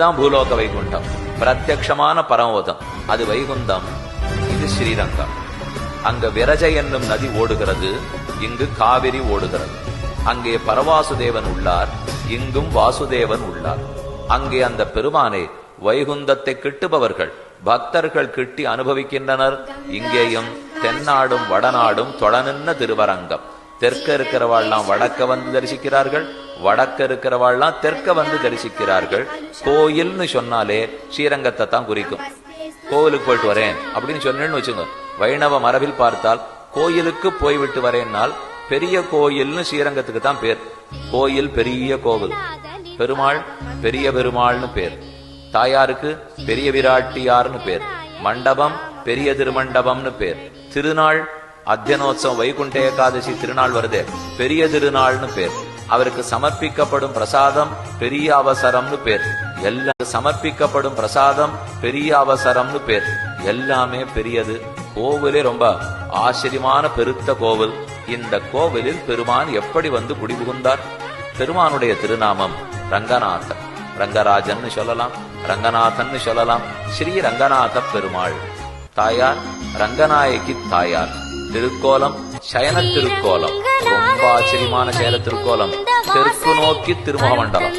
தான் பூலோக வைகுண்டம், பிரத்யக்ஷமான பரமோதம். அது வைகுந்தம், இது ஸ்ரீரங்கம். அங்க விரஜை என்னும் நதி ஓடுகிறது, இங்கு காவிரி ஓடுகிறது. அங்கே பரவாசுதேவன் உள்ளார், இங்கும் வாசுதேவன் உள்ளார். அங்கே அந்த பெருமானை வைகுந்தத்தை கிட்டுபவர்கள் பக்தர்கள் கிட்டி அனுபவிக்கின்றனர். இங்கேயும் தென்னாடும் வடநாடும் தொடனின்ன திருவரங்கம். தெற்க இருக்கிறவாள்லாம் வடக்க வந்து தரிசிக்கிறார்கள், வடக்க இருக்கிறவாள்லாம் தெற்க வந்து தரிசிக்கிறார்கள். கோயில்னு சொன்னாலே ஸ்ரீரங்கத்தை தான் குறிக்கும். கோவிலுக்கு போயிட்டு வரேன் அப்படின்னு சொன்னேன்னு வச்சுங்க, வைணவ மரபில் பார்த்தால் கோயிலுக்கு போய்விட்டு வரேன்னால் பெரிய கோயில்னு ஸ்ரீரங்கத்துக்கு தான் பேர். கோயில் பெரிய கோவில், பெருமாள் பெரிய பெருமாள்னு பேர், தாயாருக்கு பெரிய விராட்டியார்னு பேர், மண்டபம் பெரிய திருமண்டபம்னு பேர், திருநாள் அத்தியனோத்சவம் வைகுண்ட ஏகாதசி திருநாள் வருதே பெரிய திருநாள்னு பேர். அவருக்கு சமர்ப்பிக்கப்படும் பிரசாதம் பெரிய அவசரம்னு பேர். எல்லாம் சமர்ப்பிக்கப்படும் பிரசாதம் பெரிய அவசரம்னு பேர். எல்லாமே பெரியது. கோவிலே ரொம்ப ஆச்சரியமான பெருத்த கோவில். இந்த கோவிலில் பெருமான் எப்படி வந்து குடிபுகுந்தார்? பெருமானுடைய திருநாமம் ரங்கநாதன். ரங்கராஜன் சொல்லலாம், ரங்கநாதன் சொல்லலாம். ஸ்ரீ ரங்கநாத பெருமாள். தாயார் ரங்கநாயகி தாயார். திருக்கோலம் சயன திருக்கோலம், ரொம்ப ஆச்சரியமான சயன திருக்கோலம். தெற்கு நோக்கி திருமுக மண்டலம்.